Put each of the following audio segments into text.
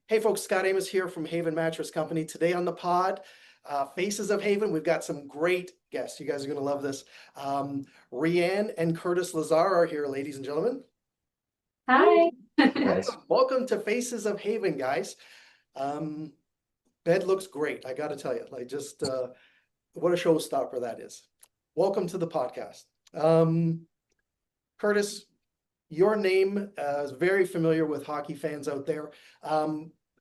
Hey folks, Scott Amos here from Haven Mattress Company. Today on the pod, Faces of Haven, we've got some great guests. You guys are going to love this. Reanne and Curtis Lazar are here, ladies and gentlemen. Hi. Welcome, welcome to Faces of Haven, guys. Um, Bed looks great, I got to tell you. What a showstopper that is. Welcome to the podcast. Curtis, your name is very familiar with hockey fans out there.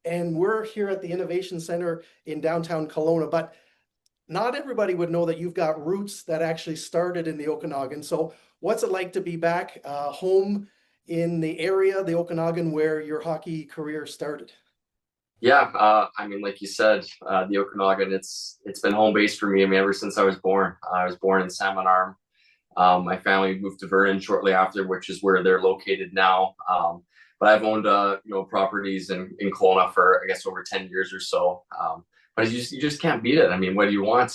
And we're here at the Innovation Center in downtown Kelowna, but not everybody would know that you've got roots that actually started in the Okanagan. So what's it like to be back home in the area, the Okanagan, where your hockey career started? Yeah, like you said, the Okanagan, it's been home base for me. I mean, ever since I was born. I was born in Salmon Arm. My family moved to Vernon shortly after, which is where they're located now. But I've owned properties in Kelowna for I guess over 10 years or so. But you just can't beat it. I mean, what do you want?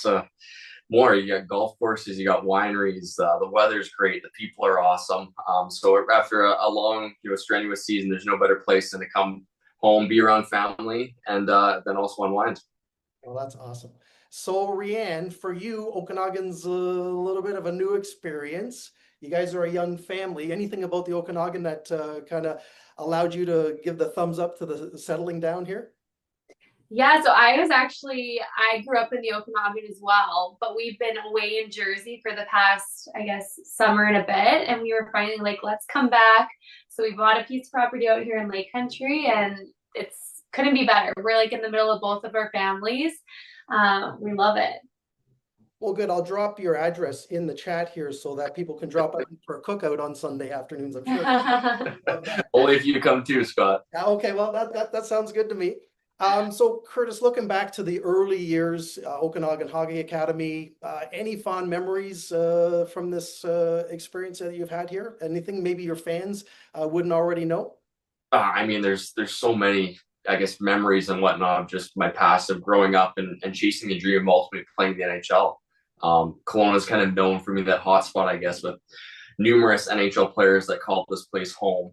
More. You got golf courses, you got wineries. The weather's great. The people are awesome. So after a long, strenuous season, there's no better place than to come home, be around family, and then also unwind. Well, that's awesome. So, Rianne, for you, Okanagan's a little bit of a new experience. You guys are a young family. Anything about the Okanagan that kind of allowed you to give the thumbs up to the settling down here? Yeah, so I grew up in the Okanagan as well, but we've been away in Jersey for the past, I guess, summer and a bit. And we were finally like, let's come back. So we bought a piece of property out here in Lake Country, and it's couldn't be better. We're like in the middle of both of our families. We love it. Well, good. I'll drop your address in the chat here so that people can drop by for a cookout on Sunday afternoons, I'm sure. Only if you come too, Scott. Okay, well, that sounds good to me. So Curtis, looking back to the early years, Okanagan Hockey Academy, any fond memories from this experience that you've had here? Anything maybe your fans wouldn't already know? I mean, there's so many, I guess, memories and whatnot of just my past of growing up and chasing the dream of ultimately playing the NHL. Kelowna is kind of known for me that hotspot, I guess, with numerous NHL players that call this place home.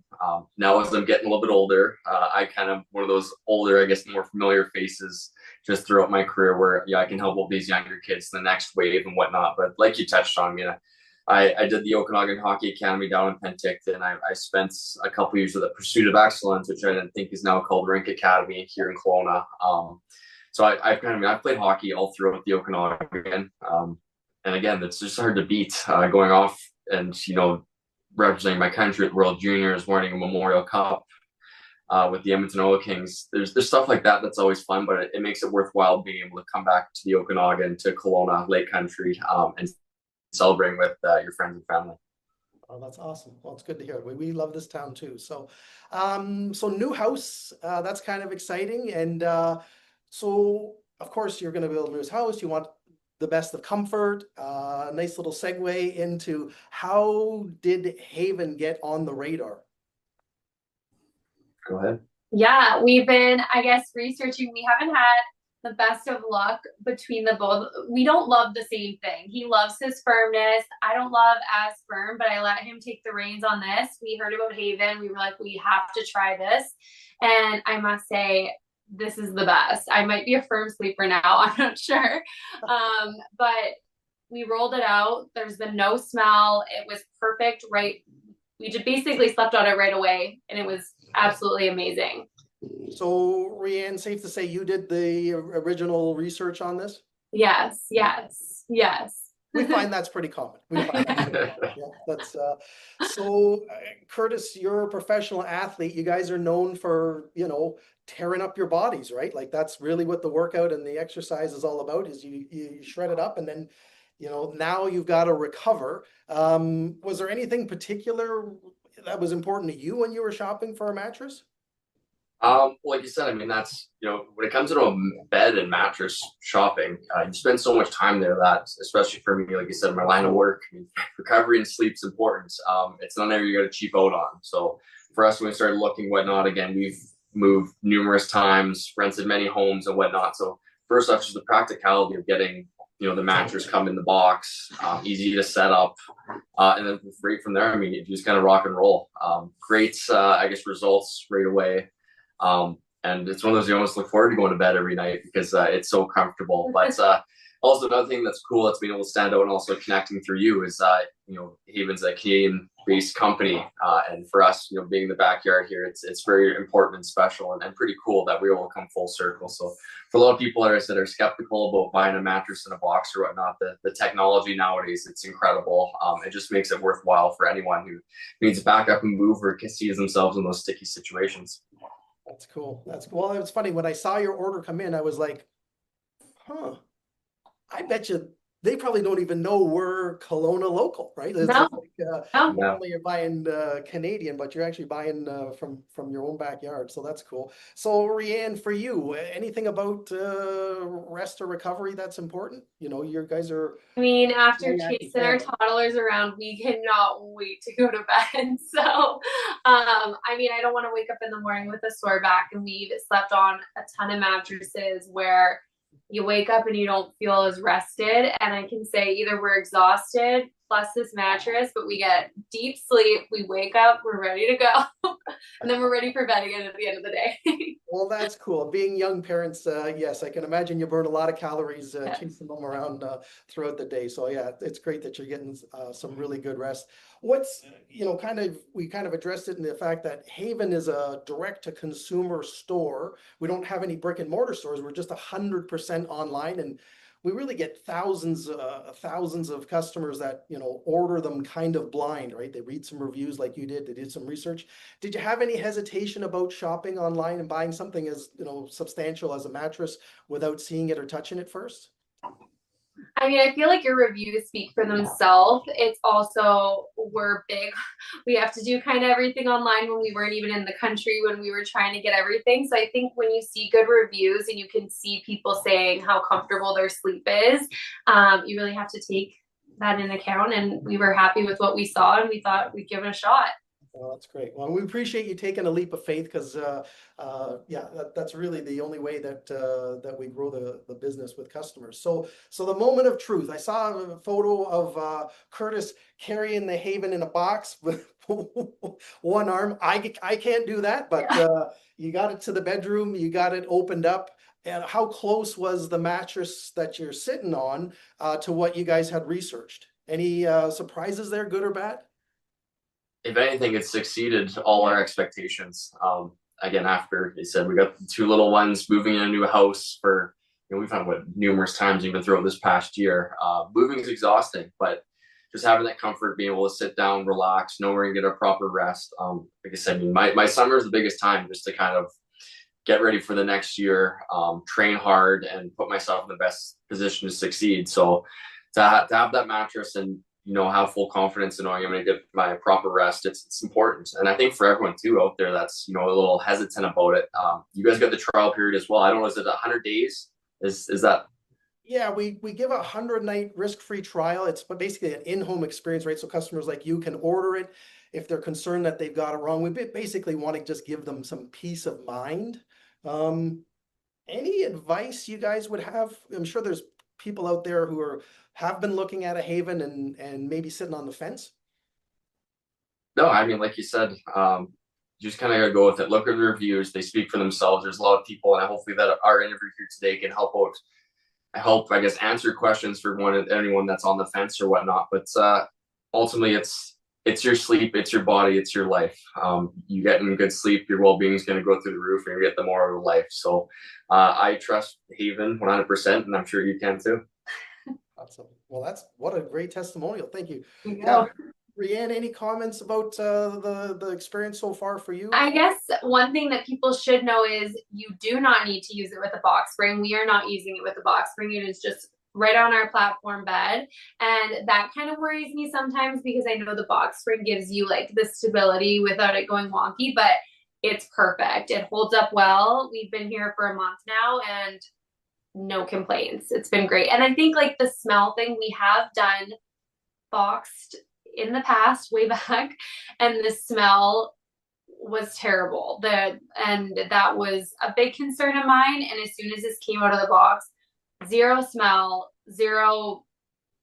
Now, as I'm getting a little bit older, I kind of one of those older, I guess, more familiar faces just throughout my career where, yeah, I can help all these younger kids, the next wave and whatnot. But like you touched on, I did the Okanagan Hockey Academy down in Penticton. I spent a couple years with the Pursuit of Excellence, which I think is now called Rink Academy here in Kelowna. So I've played hockey all throughout the Okanagan. And again, it's just hard to beat going off and representing my country at World Juniors, winning a Memorial Cup with the Edmonton Oil Kings. There's stuff like that that's always fun, but it makes it worthwhile being able to come back to the Okanagan, to Kelowna, Lake Country, and celebrating with your friends and family. Oh, that's awesome. Well, it's good to hear. We love this town too. So new house, that's kind of exciting. And so of course you're going to build a new house. You want the best of comfort. Nice little segue into how did Haven get on the radar? Go ahead. Yeah, we've been, I guess, researching. We haven't had the best of luck between the both. We don't love the same thing. He loves his firmness. I don't love as firm, but I let him take the reins on this. We heard about Haven. We were like, we have to try this. And I must say, this is the best. I might be a firm sleeper now. I'm not sure. But we rolled it out. There's been no smell. It was perfect. Right. We just basically slept on it right away. And it was absolutely amazing. So, Reanne, safe to say you did the original research on this? Yes. We find that's pretty common. Yeah, so, Curtis, you're a professional athlete. You guys are known for, tearing up your bodies, right? Like that's really what the workout and the exercise is all about, is you shred it up and then, now you've got to recover. Was there anything particular that was important to you when you were shopping for a mattress? Like you said, I mean, that's, when it comes to a bed and mattress shopping, you spend so much time there that, especially for me, like you said, my line of work, I mean, recovery and sleep's important. It's not an area you got to cheap out on. So for us, when we started looking whatnot, again, we've moved numerous times, rented many homes and whatnot. So first off, just the practicality of getting, the mattress come in the box, easy to set up. And then right from there, I mean, you just kind of rock and roll. Great, I guess, results right away. and it's one of those you almost look forward to going to bed every night because it's so comfortable. But also another thing that's cool that's been able to stand out and also connecting through you is Haven's a Canadian-based company, and for us, being in the backyard here, it's very important and special and pretty cool that we all come full circle. So for a lot of people that are skeptical about buying a mattress in a box or whatnot, the technology nowadays, it's incredible. It just makes it worthwhile for anyone who needs to back up and move or sees themselves in those sticky situations. That's cool. That's cool. Well, it was funny when I saw your order come in, I was like, huh, I bet you they probably don't even know we're Kelowna local, right? It's No, like, no. not only you're buying Canadian, but you're actually buying from your own backyard. So that's cool. So Reanne, for you, anything about rest or recovery that's important? You guys are I mean, after very active chasing our family. toddlers around, we cannot wait to go to bed. So, I mean, I don't want to wake up in the morning with a sore back, and we've slept on a ton of mattresses where you wake up and you don't feel as rested. And I can say either we're exhausted plus this mattress, but we get deep sleep. We wake up, we're ready to go, and then we're ready for bed again at the end of the day. Well, that's cool. Being young parents, yes, I can imagine you burn a lot of calories Yes. chasing them around throughout the day. So yeah, it's great that you're getting some really good rest. What's, we kind of addressed it in the fact that Haven is a direct to consumer store. We don't have any brick and mortar stores. We're just 100% online, and we really get thousands of customers that, order them kind of blind, right? They read some reviews like you did. They did some research. Did you have any hesitation about shopping online and buying something as, substantial as a mattress without seeing it or touching it first? I mean, I feel like your reviews speak for themselves. It's also, we're big. We have to do kind of everything online when we weren't even in the country, when we were trying to get everything. So I think when you see good reviews and you can see people saying how comfortable their sleep is, you really have to take that in account. And we were happy with what we saw, and we thought we'd give it a shot. Well, that's great. Well, we appreciate you taking a leap of faith because, yeah, that's really the only way that we grow the business with customers. So the moment of truth. I saw a photo of Curtis carrying the Haven in a box with one arm. I can't do that, but you got it to the bedroom. You got it opened up. And how close was the mattress that you're sitting on to what you guys had researched? Any surprises there, good or bad? If anything, it's exceeded all our expectations. Again, after they said we got the two little ones moving in a new house for, we found what numerous times even throughout this past year. Moving is exhausting, but just having that comfort, being able to sit down, relax, know we're gonna get a proper rest. Like I said, I mean, my summer is the biggest time just to kind of get ready for the next year, train hard, and put myself in the best position to succeed. So to have that mattress and have full confidence in knowing I'm going to get my proper rest. It's important, and I think for everyone too out there that's a little hesitant about it. You guys got the trial period as well. I don't know, is it 100 days? Is that? Yeah, we give a 100-night risk-free trial. It's basically an in-home experience, right? So customers like you can order it if they're concerned that they've got it wrong. We basically want to just give them some peace of mind. Any advice you guys would have? I'm sure there's people out there who have been looking at a Haven and maybe sitting on the fence. No, I mean, like you said, you just kind of got to go with it. Look at the reviews; they speak for themselves. There's a lot of people, and hopefully that our interview here today can help out. I guess, answer questions for anyone that's on the fence or whatnot. But ultimately, it's your sleep, it's your body, it's your life. You getting good sleep, your well-being is going to go through the roof, and you get the more of life. So I trust Haven 100%, and I'm sure you can too. Awesome. Well, what a great testimonial. Thank you. Yeah. Reanne, any comments about the experience so far for you? I guess one thing that people should know is you do not need to use it with a box spring. We are not using it with a box spring. It is just right on our platform bed. And that kind of worries me sometimes because I know the box spring gives you like the stability without it going wonky, but it's perfect. It holds up well. We've been here for a month now and no complaints. It's been great. And I think like the smell thing, we have done boxed in the past, way back, and the smell was terrible. And that was a big concern of mine. And as soon as this came out of the box, zero smell, zero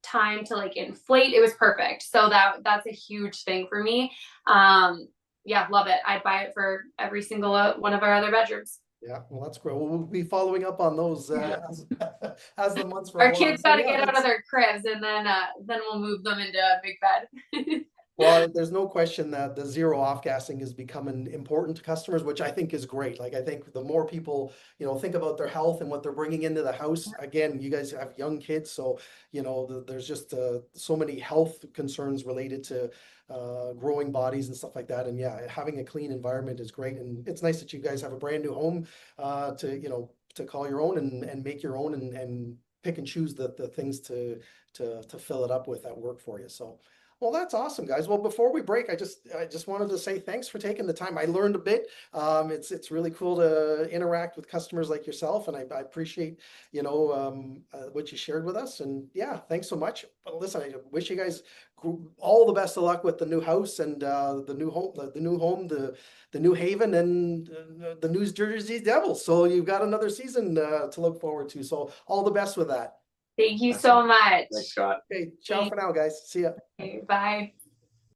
time to like inflate. It was perfect. So that's a huge thing for me. Yeah, love it. I'd buy it for every single one of our other bedrooms. Yeah, well, that's great. We'll be following up on those as the months roll Our on. kids So, got to yeah, get out that's- of their cribs, and then we'll move them into a big bed. Well, there's no question that the zero off gassing is becoming important to customers, which I think is great. Like, I think the more people, think about their health and what they're bringing into the house. Again, you guys have young kids, so, there's just so many health concerns related to growing bodies and stuff like that. And yeah, having a clean environment is great. And it's nice that you guys have a brand new home to call your own and make your own and pick and choose the things to fill it up with that work for you. So. Well, that's awesome, guys. Well, before we break, I just wanted to say thanks for taking the time. I learned a bit. It's really cool to interact with customers like yourself, and I appreciate what you shared with us. And yeah, thanks so much. But listen, I wish you guys all the best of luck with the new house and the new home, the new haven, and the New Jersey Devils. So you've got another season to look forward to. So all the best with that. Thank you so much. Thanks, Scott. Okay, ciao for now, guys. See ya. Okay, bye.